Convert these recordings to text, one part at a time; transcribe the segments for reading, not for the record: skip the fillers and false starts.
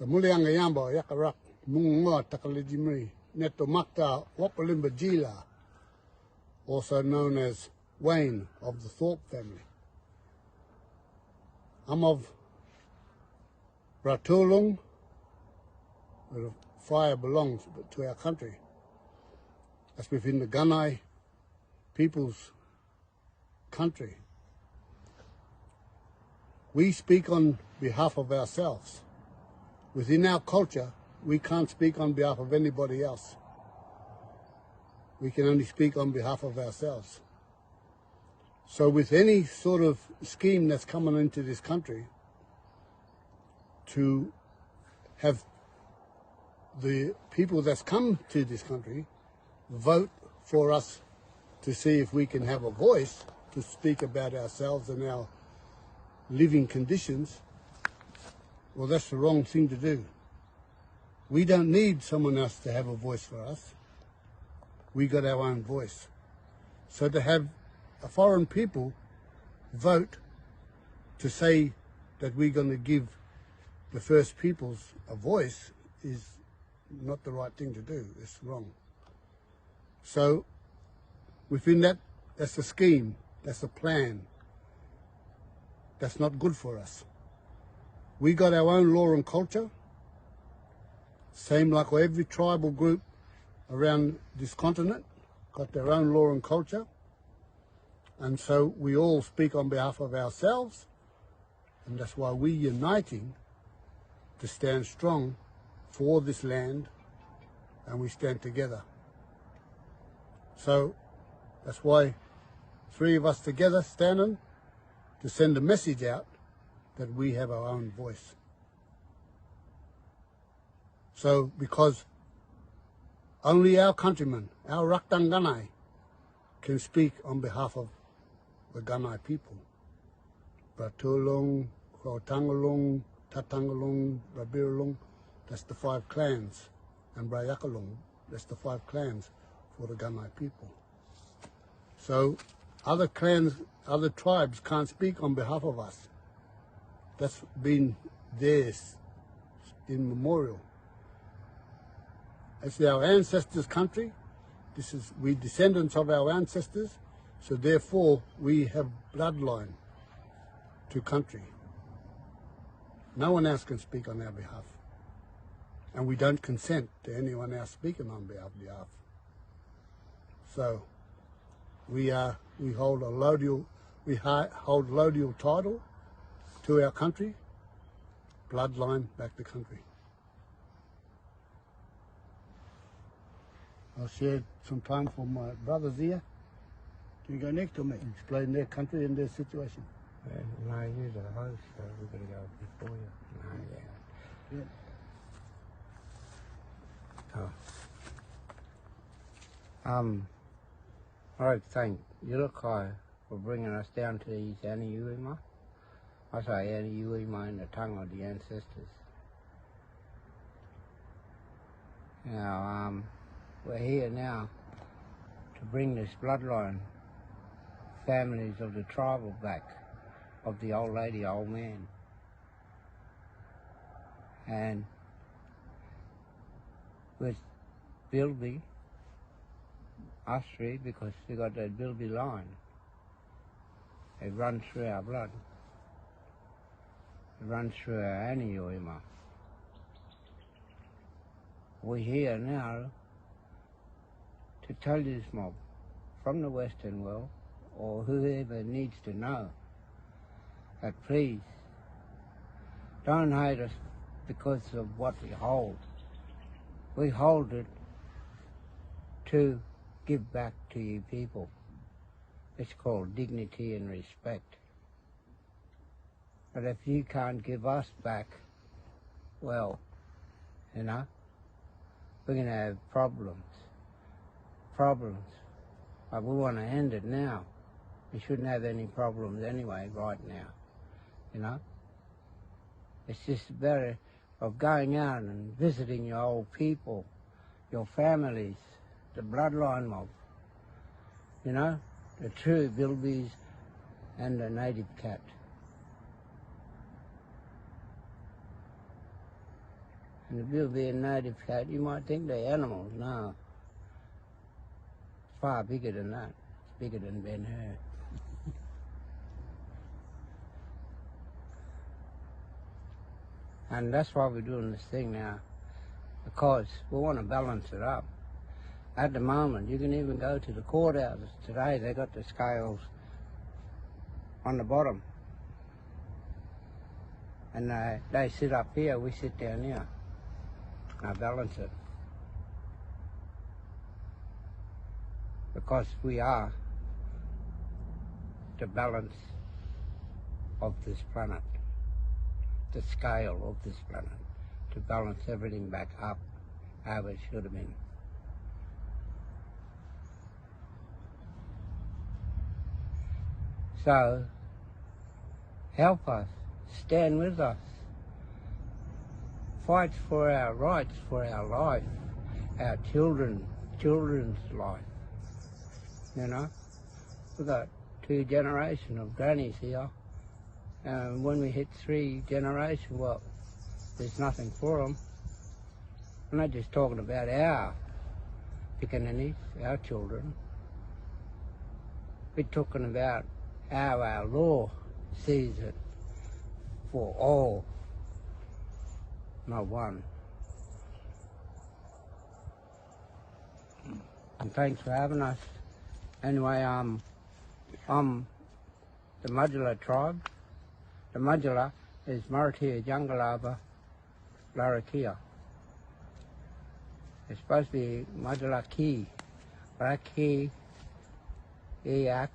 mulianga yamba yakarak munga takalejimri neto makta wapalimba jila, also known as Wayne of the Thorpe family. I'm of Ratulung, where the fire belongs to our country. That's within the Gunai people's country. We speak on behalf of ourselves. Within our culture, we can't speak on behalf of anybody else. We can only speak on behalf of ourselves. So with any sort of scheme that's coming into this country to have the people that's come to this country vote for us to see if we can have a voice to speak about ourselves and our living conditions, well, that's the wrong thing to do. We don't need someone else to have a voice for us. We got our own voice. So to have a foreign people vote to say that we're going to give the First Peoples a voice is not the right thing to do. It's wrong. So within that, that's a scheme, that's a plan. That's not good for us. We got our own law and culture, same like every tribal group around this continent, got their own law and culture. And so we all speak on behalf of ourselves, and that's why we're uniting to stand strong for this land, and we stand together. So that's why three of us together standing to send a message out that we have our own voice. So because only our countrymen, our Raktang Gunai, can speak on behalf of the Gunai people. Bratulung, Kwautangalung, Tatangalung, Rabiralung, that's the 5 clans, and Brayakalung, that's the 5 clans for the Gunai people. So other clans, other tribes can't speak on behalf of us. That's been theirs in memorial. It's our ancestors' country. We descendants of our ancestors, so therefore we have bloodline to country. No one else can speak on our behalf. And we don't consent to anyone else speaking on our behalf. So we hold a lodial title to our country, bloodline back to country. I'll share some time for my brothers here. Can you go next to me? Explain their country and their situation. No, you're the host, so we're going to go before you. No, yeah. I'd like to thank Yulukai for bringing us down to these Aniuima. I say Aniuima in the tongue of the ancestors. Now, we're here now to bring this bloodline, families of the tribal back, of the old lady, old man. And with Bilby, us three, because we got that Bilby line. It runs through our blood. It runs through our Aniuima. We're here now to tell this mob from the Western world, or whoever needs to know, that please don't hate us because of what we hold. We hold it to give back to you people. It's called dignity and respect. But if you can't give us back, well, you know, we're going to have problems. But we want to end it now. We shouldn't have any problems anyway right now, you know. It's just a matter of going out and visiting your old people, your families, the bloodline mob, you know, the true Bilbies and the native cat. And if you'll be a native cat, you might think they're animals. No. It's far bigger than that. It's bigger than Ben-Hur. And that's why we're doing this thing now, because we want to balance it up. At the moment, you can even go to the courthouses today, they got the scales on the bottom. And they sit up here, we sit down here. Now balance it. Because we are the balance of this planet, the scale of this planet, to balance everything back up how it should have been. So, help us, stand with us, fight for our rights, for our life, our children's life. You know, we've got 2 generations of grannies here, and when we hit 3 generations, well, there's nothing for them. I'm not just talking about our pickaninnies, our children. We're talking about how our law sees it for all, not one. And thanks for having us. Anyway, I'm the Mudgala tribe. The Mudgala is Maratia Jungalava Larakia. It's supposed to be Mudgala Ki, Raki, Eax,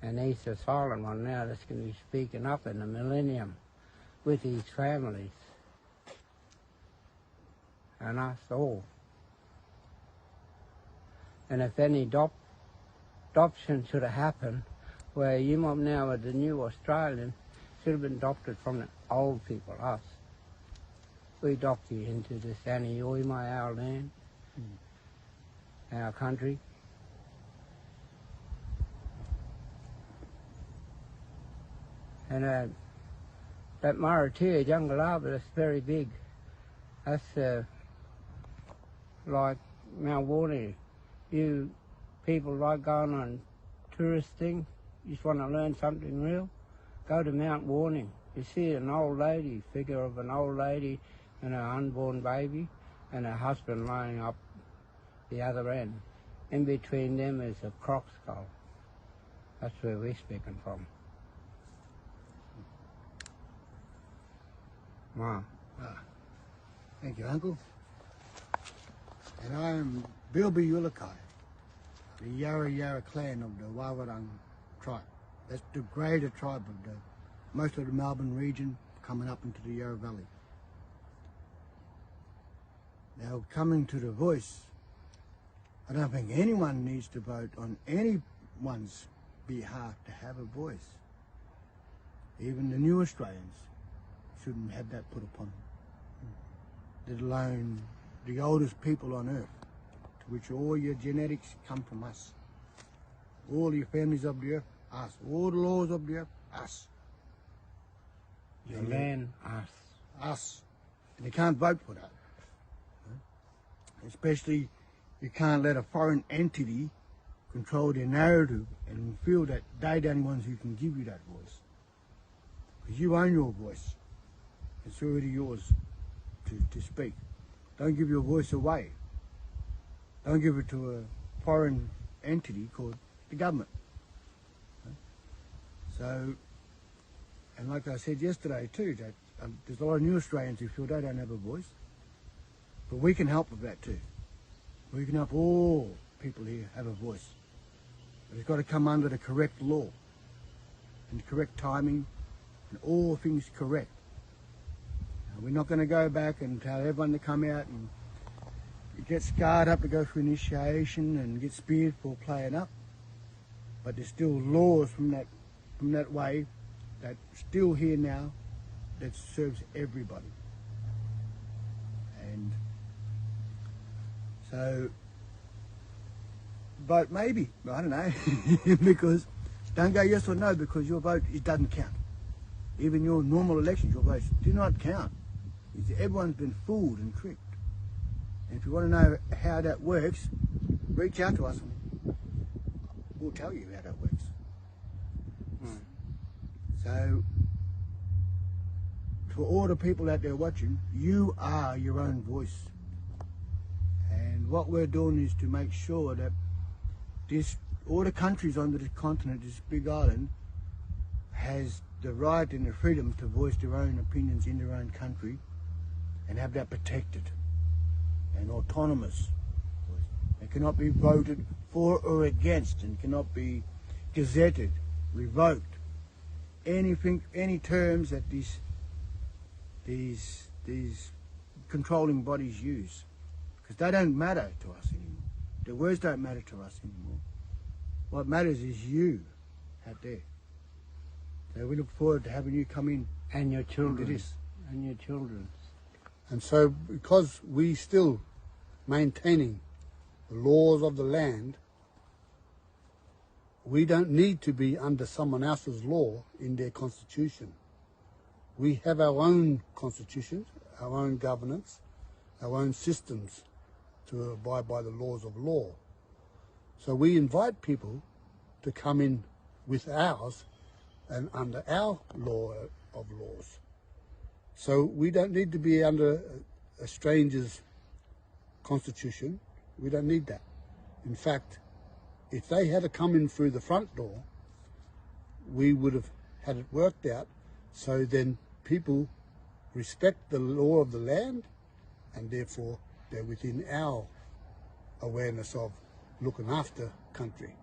and he's the silent one now that's going to be speaking up in the millennium with his families and us all. And if any adoption should have happened, where you might now are the new Australian, should have been adopted from the old people, us. We adopt you into this Annie Oima, our land, our country. And that Maratia Jungalava, that's very big. That's like Mount Warning. You people like going on tourist thing, you just want to learn something real, go to Mount Warning. You see an old lady, figure of an old lady and her unborn baby and her husband lying up the other end. In between them is a croc skull. That's where we're speaking from. Wow. Thank you, Uncle. And I am Bilby Ulakai, the Yarra Yarra clan of the Wawarang tribe. That's the greater tribe of most of the Melbourne region coming up into the Yarra Valley. Now, coming to the voice, I don't think anyone needs to vote on anyone's behalf to have a voice. Even the new Australians shouldn't have that put upon them, let alone the oldest people on earth, to which all your genetics come from us. All your families of the earth, us. All the laws of the earth, us. Your land, us. Us. And you can't vote for that. Especially, you can't let a foreign entity control their narrative and feel that they're the only ones who can give you that voice. Because you own your voice. It's already yours to speak. Don't give your voice away. Don't give it to a foreign entity called the government. So, and like I said yesterday too, that there's a lot of new Australians who feel they don't have a voice. But we can help with that too. We can help all people here have a voice. But it's got to come under the correct law and the correct timing and all things correct. We're not going to go back and tell everyone to come out and get scarred up to go through initiation and get speared for playing up. But there's still laws from that way that's still here now that serves everybody. And so, vote maybe, I don't know, because don't go yes or no, because your vote, it doesn't count. Even your normal elections, your votes do not count. is that everyone's been fooled and tricked. And if you want to know how that works, reach out to us and we'll tell you how that works. So, for all the people out there watching, you are your own voice. And what we're doing is to make sure that all the countries on this continent, this big island, has the right and the freedom to voice their own opinions in their own country and have that protected and autonomous. It cannot be voted for or against, and cannot be gazetted, revoked. Anything, any terms that these controlling bodies use, because they don't matter to us anymore. The words don't matter to us anymore. What matters is you out there. So we look forward to having you come in And your children. into this. And your children. And so because we still maintaining the laws of the land, we don't need to be under someone else's law in their constitution. We have our own constitutions, our own governance, our own systems to abide by the laws of law. So we invite people to come in with ours and under our law of laws. So we don't need to be under a stranger's constitution. We don't need that. In fact, if they had to come in through the front door, we would have had it worked out so then people respect the law of the land, and therefore they're within our awareness of looking after country.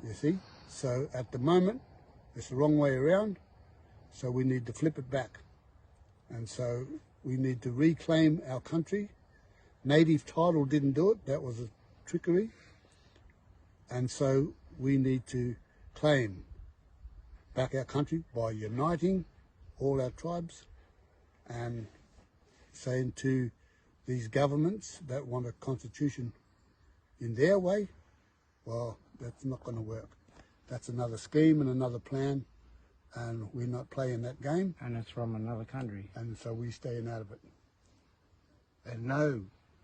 You see? So at the moment, it's the wrong way around, so we need to flip it back. And so we need to reclaim our country. Native title didn't do it, that was a trickery. And so we need to claim back our country by uniting all our tribes and saying to these governments that want a constitution in their way, well, that's not going to work. That's another scheme and another plan, and we're not playing that game. And it's from another country. And so we're staying out of it. And no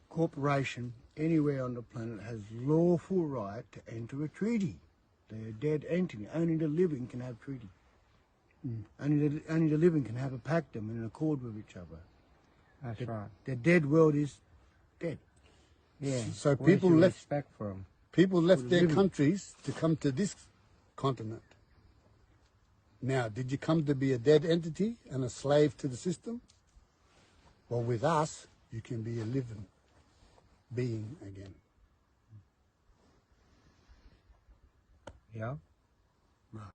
corporation anywhere on the planet has lawful right to enter a treaty. They're a dead entity. Only the living can have treaty. Only the living can have a pactum and an accord with each other. That's right. The dead world is dead. Yeah. So Where's people your left respect from? people left their living. countries to come to this continent. Now, did you come to be a dead entity and a slave to the system? Well, with us, you can be a living being again. Yeah.